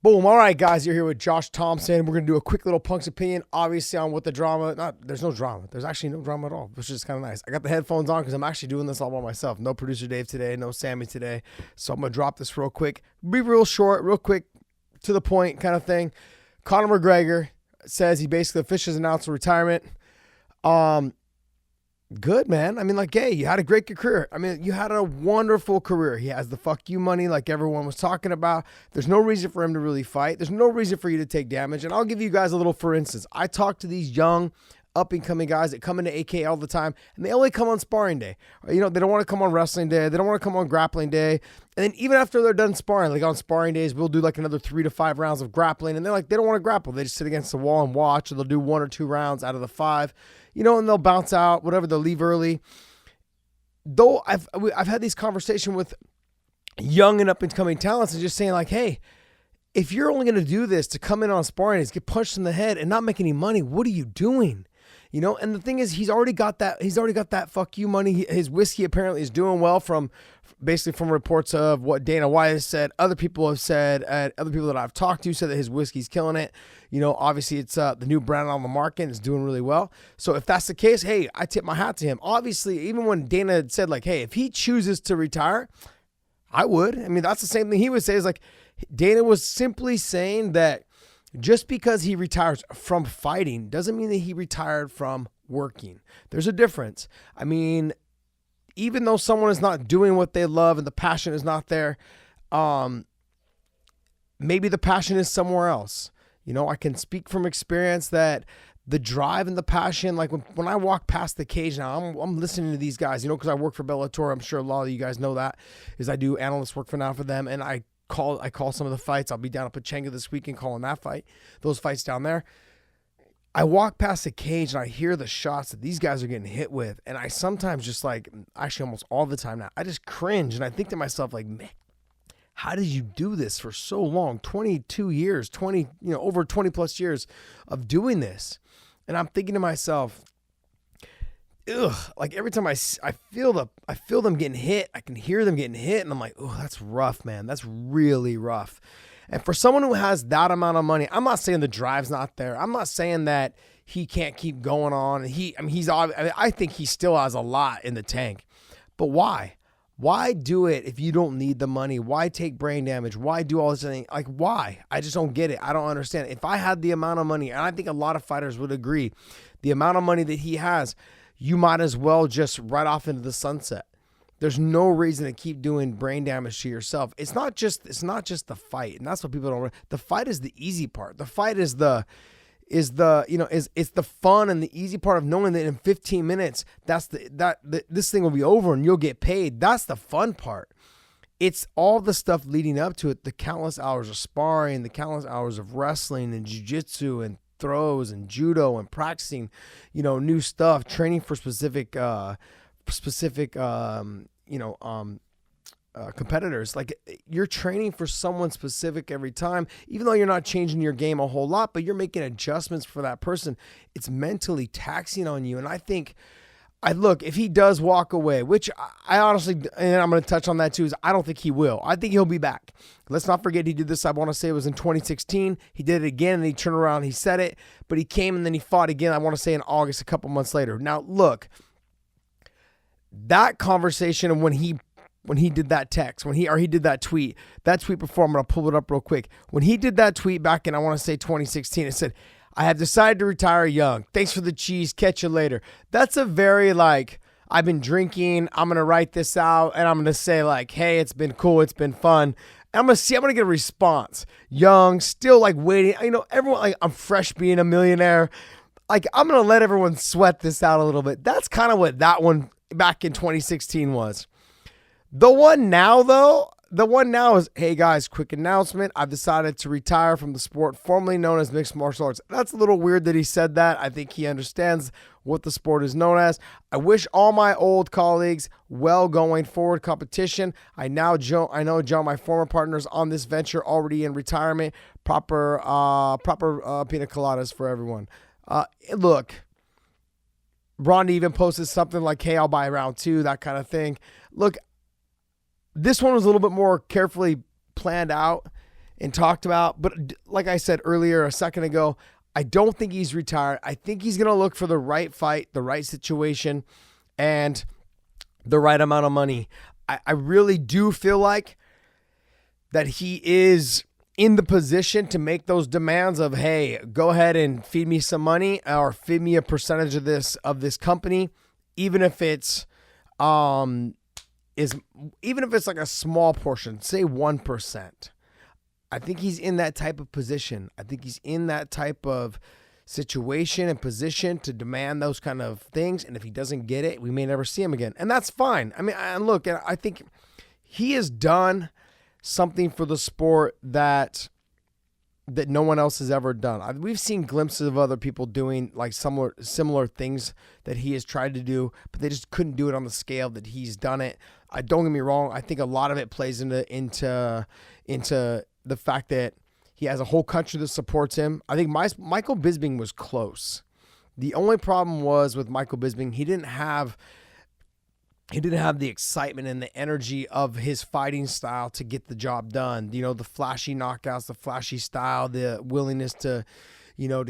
Boom. All right, guys, you're here with Josh Thomson. We're going to do a quick little Punk's opinion, obviously, on what the drama. There's no drama. There's actually no drama at all, which is kind of nice. I got the headphones on because I'm actually doing this all by myself. No producer Dave today, no Sammy today. So I'm going to drop this real quick. Be real short, real quick, to the point kind of thing. Conor McGregor says he basically officially announced retirement. Good, man. I mean, hey, you had a great career. I mean, you had a wonderful career. He has the fuck you money like everyone was talking about. There's no reason for him to really fight. There's no reason for you to take damage. And I'll give you guys a little for instance. I talk to these young up-and-coming guys that come into AK all the time, and they only come on sparring day. They don't want to come on wrestling day. They don't want to come on grappling day. And then even after they're done sparring, like on sparring days, we'll do like another 3 to 5 rounds of grappling. And they don't want to grapple. They just sit against the wall and watch, or they'll do 1 or 2 rounds out of the 5, and they'll bounce out, whatever, they'll leave early. Though I've had these conversations with young and up-and-coming talents and just saying hey, if you're only going to do this to come in on sparring days, get punched in the head and not make any money, what are you doing? And the thing is, he's already got that fuck you money. His whiskey apparently is doing well from reports of what Dana White has said. Other people have said, other people that I've talked to said that his whiskey's killing it. Obviously it's the new brand on the market and it's doing really well. So if that's the case, hey, I tip my hat to him. Obviously, even when Dana had said hey, if he chooses to retire, I would. I mean, that's the same thing he would say is Dana was simply saying that just because he retires from fighting doesn't mean that he retired from working. There's a difference. I mean, even though someone is not doing what they love and the passion is not there, maybe the passion is somewhere else. I can speak from experience that the drive and the passion, when I walk past the cage now, I'm listening to these guys, because I work for Bellator. I'm sure a lot of you guys know that, is I do analyst work for them, and I call some of the fights. I'll be down at Pachenga this weekend calling those fights down there. I walk past the cage and I hear the shots that these guys are getting hit with. And I sometimes just actually almost all the time now, I just cringe and I think to myself, man, how did you do this for so long? 22 years, over 20 plus years of doing this. And I'm thinking to myself, every time I feel them getting hit, I can hear them getting hit, and I'm like, oh, that's rough, man. That's really rough. And for someone who has that amount of money, I'm not saying the drive's not there. I'm not saying that he can't keep going on. I think he still has a lot in the tank. But why? Why do it if you don't need the money? Why take brain damage? Why do all this thing? Why? I just don't get it. I don't understand. If I had the amount of money, and I think a lot of fighters would agree, the amount of money that he has, you might as well just ride off into the sunset. There's no reason to keep doing brain damage to yourself. It's not just the fight, and that's what people don't. The fight is the easy part. The fight is it's the fun and the easy part of knowing that in 15 minutes this thing will be over and you'll get paid. That's the fun part. It's all the stuff leading up to it, the countless hours of sparring, the countless hours of wrestling and jiu-jitsu and throws and judo and practicing, new stuff, training for specific competitors. You're training for someone specific every time, even though you're not changing your game a whole lot, but you're making adjustments for that person. It's mentally taxing on you. And I think, if he does walk away, which I honestly, and I'm going to touch on that too, is I don't think he will. I think he'll be back. Let's not forget he did this, I want to say it was in 2016. He did it again and he turned around, he said it, but he came and then he fought again, I want to say in August, a couple months later. Now, look, that conversation and when he did that text, he did that tweet before, I'm going to pull it up real quick. When he did that tweet back in, I want to say 2016, it said, I have decided to retire young. Thanks for the cheese. Catch you later. That's a very I've been drinking. I'm going to write this out and I'm going to say hey, it's been cool. It's been fun. And I'm going to get a response. Young, still waiting. Everyone, I'm fresh being a millionaire. I'm going to let everyone sweat this out a little bit. That's kind of what that one back in 2016 was. The one now is, hey guys, quick announcement. I've decided to retire from the sport formerly known as mixed martial arts. That's a little weird that he said that. I think he understands what the sport is known as. I wish all my old colleagues well going forward competition. I know Joe, my former partners on this venture already in retirement. Proper pina coladas for everyone. Look, Ronda even posted something hey, I'll buy round 2, that kind of thing. Look, this one was a little bit more carefully planned out and talked about. But like I said earlier, a second ago, I don't think he's retired. I think he's going to look for the right fight, the right situation, and the right amount of money. I really do feel like that he is in the position to make those demands of, hey, go ahead and feed me some money or feed me a percentage of this company, even if it's like a small portion, say 1%. I think he's in that type of position. I think he's in that type of situation and position to demand those kind of things. And if he doesn't get it, we may never see him again. And that's fine. I mean, and look, I think he has done something for the sport that no one else has ever done. We've seen glimpses of other people doing like similar things that he has tried to do, but they just couldn't do it on the scale that he's done it. Don't get me wrong. I think a lot of it plays into the fact that he has a whole country that supports him. I think Michael Bisping was close. The only problem was with Michael Bisping, he didn't have the excitement and the energy of his fighting style to get the job done. You know, the flashy knockouts, the flashy style, the willingness to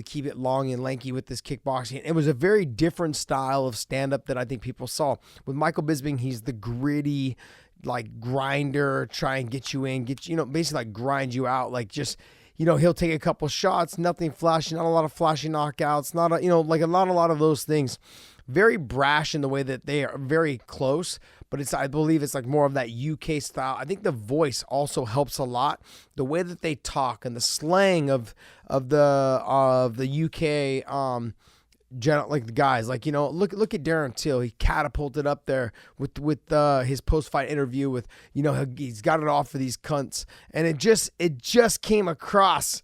keep it long and lanky with this kickboxing. It was a very different style of stand-up that I think people saw. With Michael Bisping, he's the gritty, like grinder, try and get you in, basically like grind you out. Like just, he'll take a couple shots, nothing flashy, not a lot of flashy knockouts, not a lot of those things. Very brash in the way that they are very close, but I believe it's like more of that UK style. I think the voice also helps a lot. The way that they talk and the slang of the UK like the guys, like, look at Darren Till. He catapulted up there with his post-fight interview with, he's got it all for these cunts, and it just came across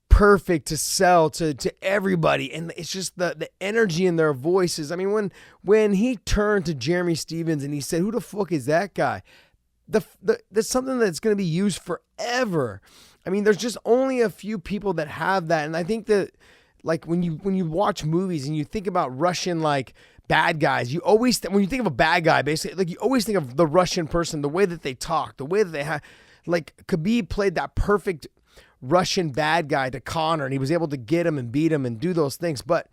perfect to sell to everybody. And it's just the energy in their voices. I mean, when he turned to Jeremy Stevens and he said, "Who the fuck is that guy?" That's something that's going to be used forever. I mean, there's just only a few people that have that. And I think that, like, when you watch movies and you think about Russian, like, bad guys, you always, when you think of a bad guy, basically, like, you always think of the Russian person, the way that they talk, the way that they have, like, Khabib played that perfect Russian bad guy to Conor, and he was able to get him and beat him and do those things. But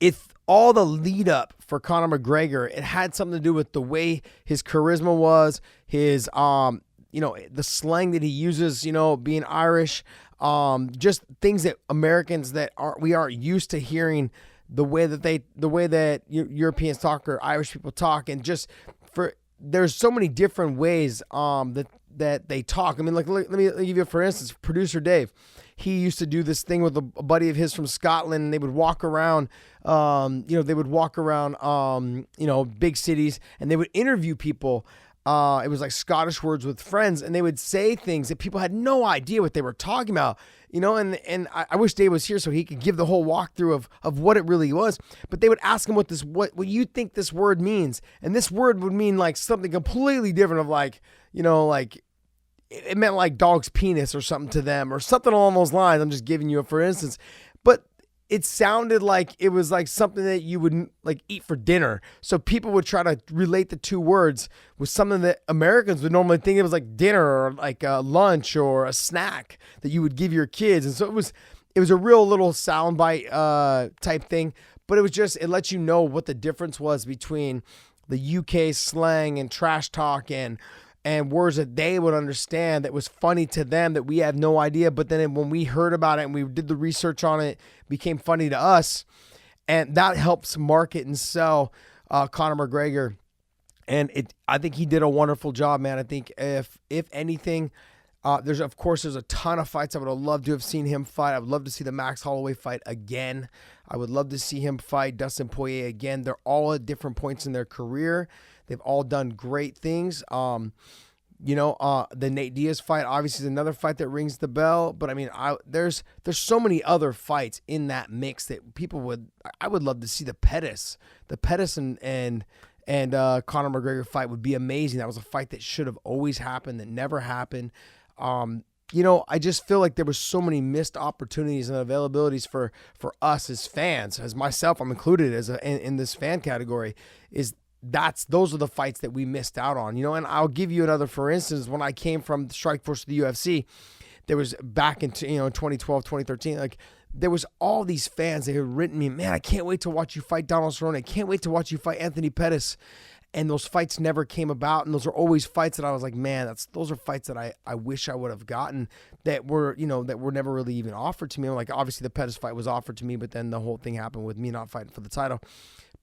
if all the lead up for Conor McGregor, it had something to do with the way his charisma was, his the slang that he uses, being Irish, just things that Americans we aren't used to hearing, the way that Europeans talk or Irish people talk, and just there's so many different ways that they talk. I mean, like, let me give you, for instance, producer Dave. He used to do this thing with a buddy of his from Scotland, and they would walk around, big cities, and they would interview people. It was like Scottish Words with Friends, and they would say things that people had no idea what they were talking about, and I wish Dave was here so he could give the whole walkthrough of what it really was. But they would ask him what you think this word means, and this word would mean like something completely different, of like, like it meant like dog's penis or something to them, or something along those lines. I'm just giving you a for instance, but it sounded like it was like something that you would like eat for dinner. So people would try to relate the two words with something that Americans would normally think it was like dinner or like a lunch or a snack that you would give your kids. And so it was a real little soundbite type thing, but it lets you know what the difference was between the UK slang and trash talk and words that they would understand that was funny to them that we have no idea. But then when we heard about it and we did the research on it, it became funny to us. And that helps market and sell Conor McGregor. And I think he did a wonderful job, man. I think if anything, there's a ton of fights I would have loved to have seen him fight. I would love to see the Max Holloway fight again. I would love to see him fight Dustin Poirier again. They're all at different points in their career. They've all done great things. The Nate Diaz fight obviously is another fight that rings the bell. But I mean, there's so many other fights in that mix that I would love to see. The Pettis and Conor McGregor fight would be amazing. That was a fight that should have always happened, that never happened. I just feel like there was so many missed opportunities and availabilities for us as fans, as myself, I'm included in this fan category, is those are the fights that we missed out on, and I'll give you another, for instance, when I came from the Strikeforce to the UFC, there was back in 2012, 2013, like there was all these fans that had written me, man, I can't wait to watch you fight Donald Cerrone. I can't wait to watch you fight Anthony Pettis. And those fights never came about. And those are always fights that I was like, man, those are fights that I wish I would have gotten that were never really even offered to me. Like, obviously the Pettis fight was offered to me, but then the whole thing happened with me not fighting for the title.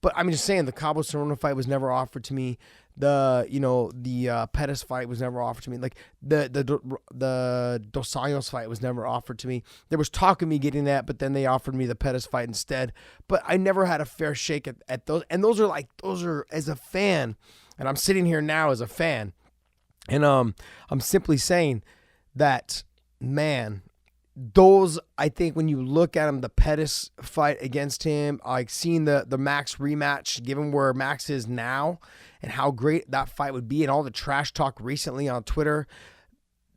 But I'm just saying, the Cabo Cerrone fight was never offered to me. The Pettis fight was never offered to me. Like the Dos Anjos fight was never offered to me. There was talk of me getting that, but then they offered me the Pettis fight instead. But I never had a fair shake at those. And those are as a fan, and I'm sitting here now as a fan, and I'm simply saying that, man, those, I think when you look at him, the Pettis fight against him, like seeing the Max rematch, given where Max is now and how great that fight would be, and all the trash talk recently on Twitter,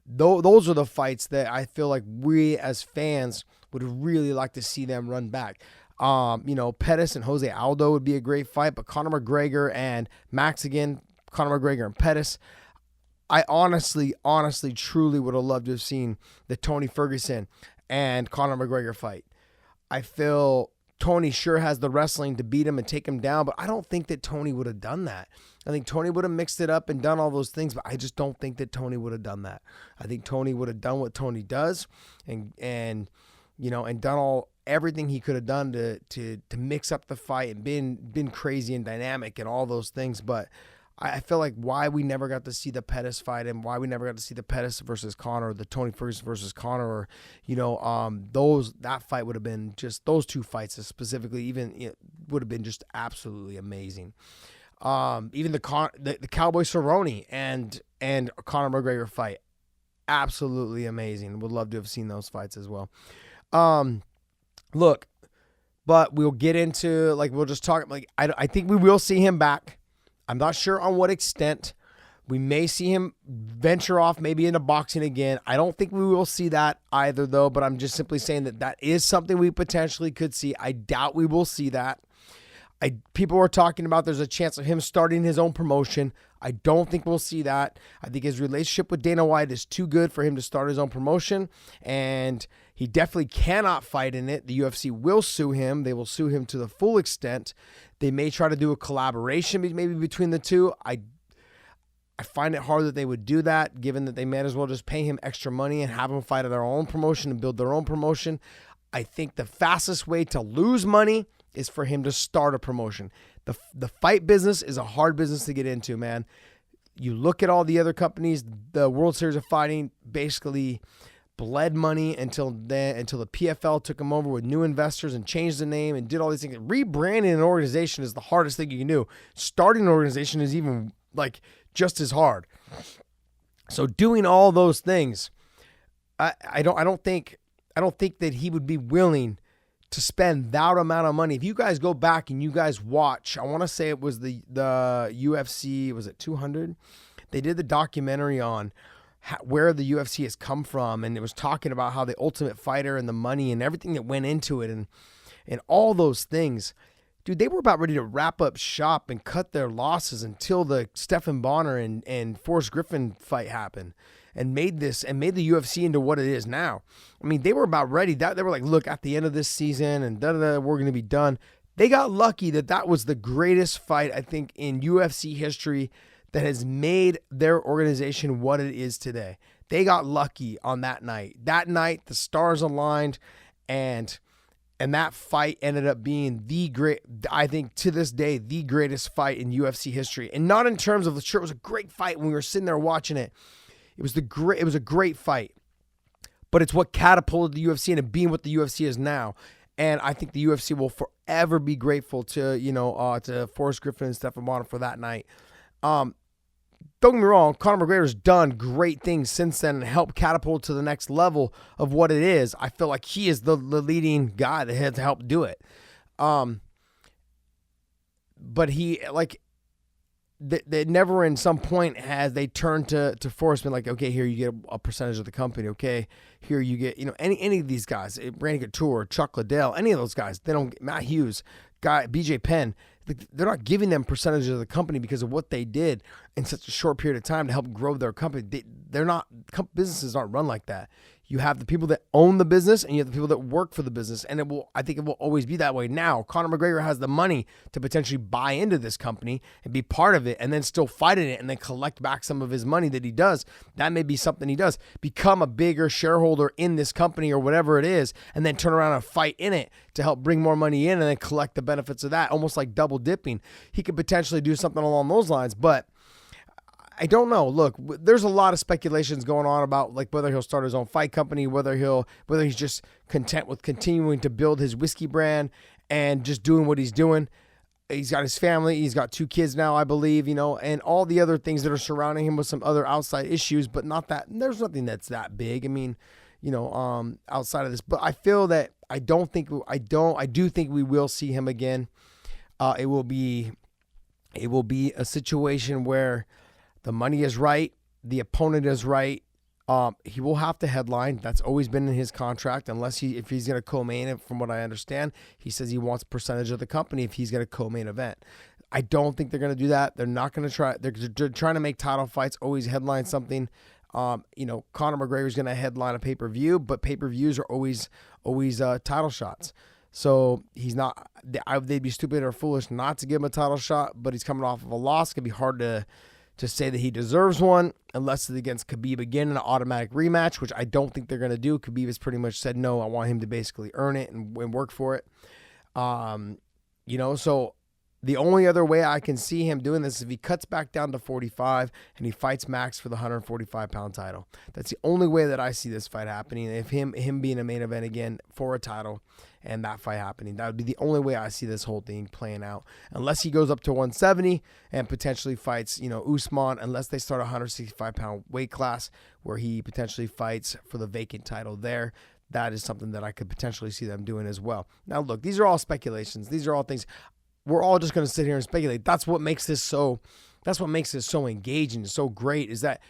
those are the fights that I feel like we as fans would really like to see them run back. Pettis and Jose Aldo would be a great fight, but Conor McGregor and Max again, Conor McGregor and Pettis, I honestly, truly would have loved to have seen the Tony Ferguson and Conor McGregor fight. I feel Tony sure has the wrestling to beat him and take him down, but I don't think that Tony would have done that. I think Tony would have mixed it up and done all those things, but I just don't think that Tony would have done that. I think Tony would have done what Tony does and done everything he could have done to mix up the fight and been crazy and dynamic and all those things, but I feel like why we never got to see the Pettis fight and why we never got to see the Pettis versus Conor, or the Tony Ferguson versus Conor, or that fight would have been just, those two fights specifically, even would have been just absolutely amazing. Even the Cowboy Cerrone and Conor McGregor fight, absolutely amazing. Would love to have seen those fights as well. Look, but we'll get into, we'll just talk, I think we will see him back. I'm not sure on what extent. We may see him venture off maybe into boxing again. I don't think we will see that either, though, but I'm just simply saying that is something we potentially could see. I doubt we will see that. People are talking about there's a chance of him starting his own promotion. I don't think we'll see that. I think his relationship with Dana White is too good for him to start his own promotion, and he definitely cannot fight in it. The UFC will sue him. They will sue him to the full extent. They may try to do a collaboration maybe between the two. I find it hard that they would do that, given that they might as well just pay him extra money and have him fight at their own promotion and build their own promotion. I think the fastest way to lose money is for him to start a promotion. The fight business is a hard business to get into, man. You look at all the other companies, the World Series of Fighting basically bled money until the PFL took them over with new investors and changed the name and did all these things. Rebranding an organization is the hardest thing you can do. Starting an organization is even just as hard. So doing all those things, I don't think that he would be willing to spend that amount of money. If you guys go back and you guys watch, I want to say it was the UFC, was it 200? They did the documentary on where the UFC has come from, and it was talking about how the Ultimate Fighter and the money and everything that went into it and all those things. Dude, they were about ready to wrap up shop and cut their losses until the Stephan Bonnar and Forrest Griffin fight happened and made the UFC into what it is now. I mean, they were about ready. They were like, look, at the end of this season and we're going to be done. They got lucky that was the greatest fight, I think, in UFC history that has made their organization what it is today. They got lucky on that night. That night, the stars aligned, and that fight ended up being I think to this day, the greatest fight in UFC history. And not in terms of, sure, it was a great fight when we were sitting there watching it. It was a great fight, but it's what catapulted the UFC into being what the UFC is now. And I think the UFC will forever be grateful to Forrest Griffin and Stephan Bonnar for that night. Don't get me wrong, Conor McGregor's done great things since then and helped catapult to the next level of what it is. I feel like he is the leading guy that had to help do it. But he, that never in some point has they turned to Forrest been like, okay, here you get a percentage of the company. Okay, here you get, any of these guys, Randy Couture, Chuck Liddell, any of those guys, they don't get, Matt Hughes, BJ Penn, they're not giving them percentages of the company because of what they did in such a short period of time to help grow their company. Businesses aren't run like that. You have the people that own the business and you have the people that work for the business. And I think it will always be that way. Now, Conor McGregor has the money to potentially buy into this company and be part of it and then still fight in it and then collect back some of his money that he does. That may be something he does. Become a bigger shareholder in this company or whatever it is, and then turn around and fight in it to help bring more money in and then collect the benefits of that, almost like double dipping. He could potentially do something along those lines, but I don't know. Look, there's a lot of speculations going on about like whether he'll start his own fight company, whether he's just content with continuing to build his whiskey brand and just doing what he's doing. He's got his family. He's got 2 kids now, I believe, and all the other things that are surrounding him with some other outside issues, but not that there's nothing that's that big. I mean, outside of this, but I feel that I do think we will see him again. It will be a situation where the money is right. The opponent is right. He will have to headline. That's always been in his contract, if he's going to co-main it. From what I understand, he says he wants a percentage of the company if he's going to co-main event. I don't think they're going to do that. They're not going to try. They're trying to make title fights always headline something. Conor McGregor is going to headline a pay-per-view, but pay-per-views are always title shots. So he's not. They'd be stupid or foolish not to give him a title shot, but he's coming off of a loss. It could be hard to say that he deserves one unless it's against Khabib again in an automatic rematch, which I don't think they're going to do. Khabib has pretty much said, no, I want him to basically earn it and work for it. So the only other way I can see him doing this is if he cuts back down to 45 and he fights Max for the 145-pound title. That's the only way that I see this fight happening. If him being a main event again for a title and that fight happening, that would be the only way I see this whole thing playing out. Unless he goes up to 170 and potentially fights, Usman, unless they start a 165-pound weight class where he potentially fights for the vacant title there. That is something that I could potentially see them doing as well. Now, look, these are all speculations. These are all things. We're all just going to sit here and speculate. That's what makes this so engaging and so great is that,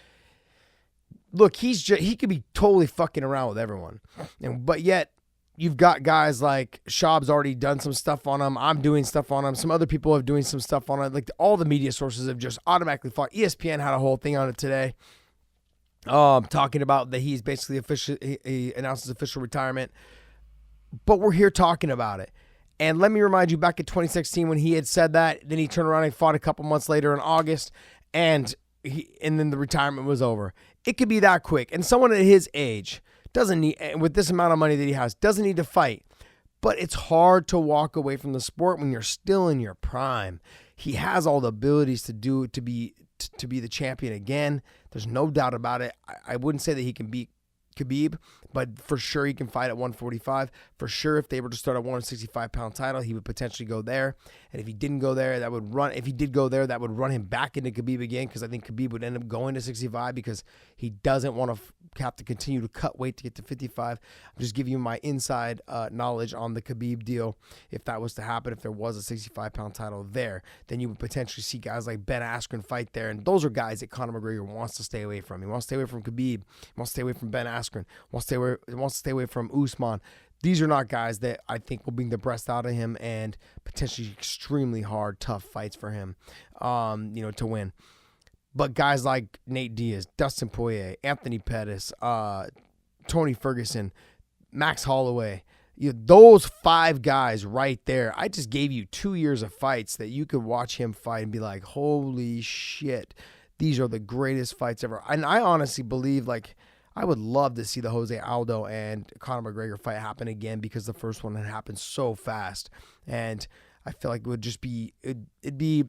look, he could be totally fucking around with everyone. But yet, you've got guys like Schaub's already done some stuff on him. I'm doing stuff on him. Some other people are doing some stuff on it. Like all the media sources have just automatically fought. ESPN had a whole thing on it today, talking about that he's basically he announced his official retirement. But we're here talking about it. And let me remind you, back in 2016 when he had said that, then he turned around and fought a couple months later in August, and then the retirement was over. It could be that quick. And someone at his age doesn't need, with this amount of money that he has, doesn't need to fight. But it's hard to walk away from the sport when you're still in your prime. He has all the abilities to be the champion again. There's no doubt about it. I wouldn't say that he can beat Khabib, but for sure he can fight at 145. For sure, if they were to start a 165-pound title, he would potentially go there. And if he didn't go there, if he did go there, that would run him back into Khabib again, because I think Khabib would end up going to 65 because he doesn't want to have to continue to cut weight to get to 55. I'm just giving you my inside knowledge on the Khabib deal. If that was to happen, if there was a 65-pound title there, then you would potentially see guys like Ben Askren fight there. And those are guys that Conor McGregor wants to stay away from. He wants to stay away from Khabib. He wants to stay away from Ben Askren. Wants to stay away from Usman. These are not guys that I think will bring the best out of him and potentially extremely hard, tough fights for him, to win. But guys like Nate Diaz, Dustin Poirier, Anthony Pettis, Tony Ferguson, Max Holloway, those 5 guys right there. I just gave you 2 years of fights that you could watch him fight and be like, holy shit, these are the greatest fights ever. And I honestly believe, I would love to see the Jose Aldo and Conor McGregor fight happen again, because the first one had happened so fast. And I feel like it would just be, it'd be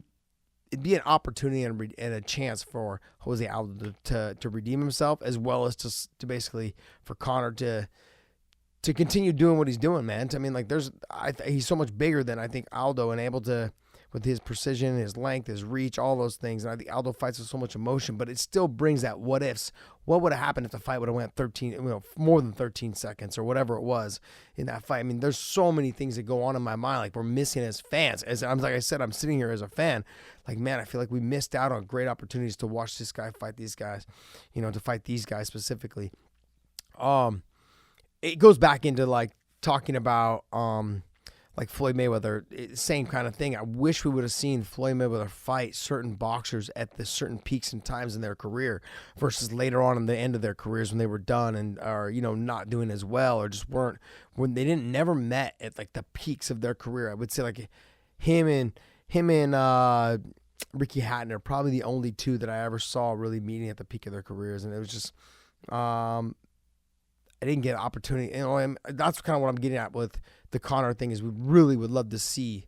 an opportunity and a chance for Jose Aldo to redeem himself, as well as to basically for Conor to continue doing what he's doing, man. I mean, he's so much bigger than I think Aldo, and able to, with his precision, his length, his reach, all those things. And I think Aldo fights with so much emotion, but it still brings that what ifs. What would have happened if the fight would have went more than 13 seconds or whatever it was in that fight? I mean, there's so many things that go on in my mind, we're missing as fans. Like I said, I'm sitting here as a fan, man, I feel like we missed out on great opportunities to watch this guy fight these guys, to fight these guys specifically. It goes back into talking about, like Floyd Mayweather, same kind of thing. I wish we would have seen Floyd Mayweather fight certain boxers at the certain peaks and times in their career versus later on in the end of their careers when they were done and are, not doing as well or just weren't, when they never met at like the peaks of their career. I would say like him and Ricky Hatton are probably the only two that I ever saw really meeting at the peak of their careers. And it was just, I didn't get an opportunity. That's kind of what I'm getting at with the Conor thing is we really would love to see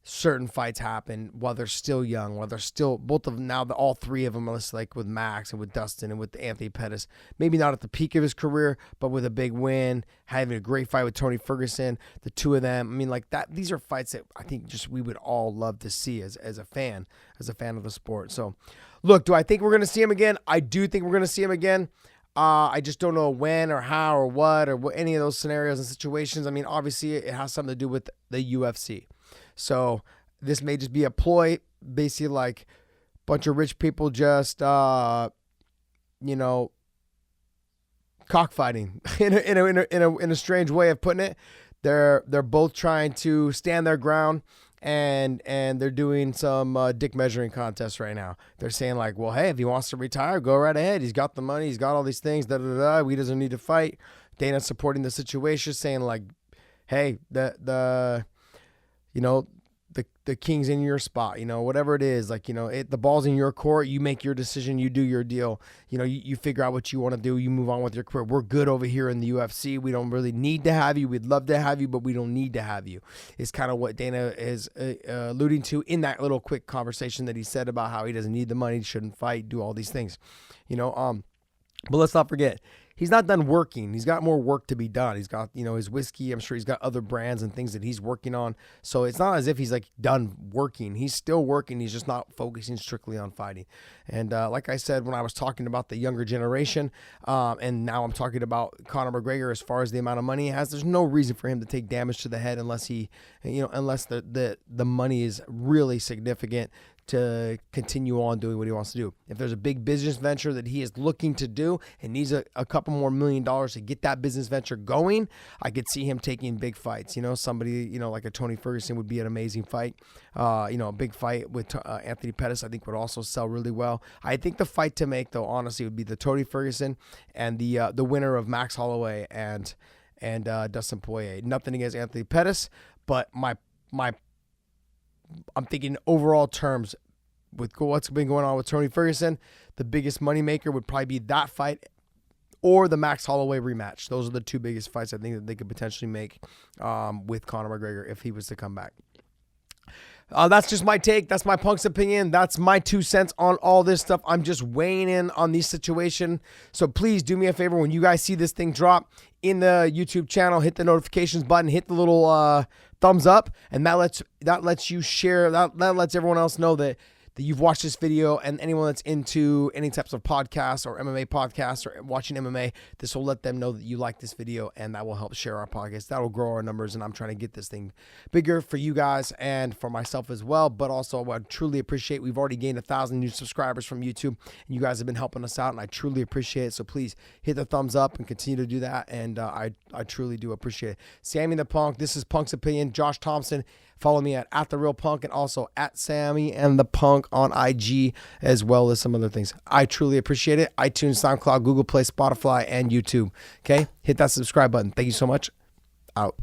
certain fights happen while they're still young, while they're still both of them now. All three of them, like with Max and with Dustin and with Anthony Pettis, maybe not at the peak of his career, but with a big win, having a great fight with Tony Ferguson. The two of them, I mean, like that. These are fights that I think just we would all love to see as a fan of the sport. So, look, do I think we're going to see him again? I do think we're going to see him again. I just don't know when or how or what any of those scenarios and situations. I mean, obviously it has something to do with the UFC. So this may just be a ploy, basically like a bunch of rich people just, cockfighting in a strange way of putting it. They're both trying to stand their ground. And they're doing some dick measuring contests right now. They're saying like, well, hey, if he wants to retire, go right ahead. He's got the money. He's got all these things. He doesn't need to fight. Dana's supporting the situation, saying like, hey, the king's in your spot, whatever it is, like, the ball's in your court. You make your decision. You do your deal. You figure out what you want to do. You move on with your career. We're good over here in the UFC. We don't really need to have you. We'd love to have you, but we don't need to have you. Is kind of what Dana is alluding to in that little quick conversation that he said about how he doesn't need the money, shouldn't fight, do all these things, But let's not forget, he's not done working. He's got more work to be done. He's got, his whiskey. I'm sure he's got other brands and things that he's working on. So it's not as if he's like done working. He's still working. He's just not focusing strictly on fighting. And like I said, when I was talking about the younger generation, and now I'm talking about Conor McGregor as far as the amount of money he has, there's no reason for him to take damage to the head unless unless the money is really significant to continue on doing what he wants to do. If there's a big business venture that he is looking to do and needs a couple more $1 million to get that business venture going, I could see him taking big fights. Somebody, like a Tony Ferguson would be an amazing fight. A big fight with Anthony Pettis, I think would also sell really well. I think the fight to make, though, honestly, would be the Tony Ferguson and the winner of Max Holloway and Dustin Poirier. Nothing against Anthony Pettis, but I'm thinking overall terms with what's been going on with Tony Ferguson, the biggest moneymaker would probably be that fight or the Max Holloway rematch. Those are the two biggest fights I think that they could potentially make with Conor McGregor if he was to come back. That's just my take. That's my punk's opinion. That's my 2 cents on all this stuff. I'm just weighing in on these situations. So please do me a favor when you guys see this thing drop in the YouTube channel, hit the notifications button, hit the little thumbs up, and that lets you share. That lets everyone else know that you've watched this video, and anyone that's into any types of podcasts or MMA podcasts or watching MMA, this will let them know that you like this video, and that will help share our podcast. That will grow our numbers, and I'm trying to get this thing bigger for you guys and for myself as well. But also, I truly appreciate, we've already gained 1,000 new subscribers from YouTube, and you guys have been helping us out, and I truly appreciate it. So please hit the thumbs up and continue to do that, and I truly do appreciate it. Sammy the Punk, this is Punk's Opinion. Josh Thomson. Follow me at The Real Punk and also at Sammy and the Punk on IG, as well as some other things. I truly appreciate it. iTunes, SoundCloud, Google Play, Spotify, and YouTube. Okay? Hit that subscribe button. Thank you so much. Out.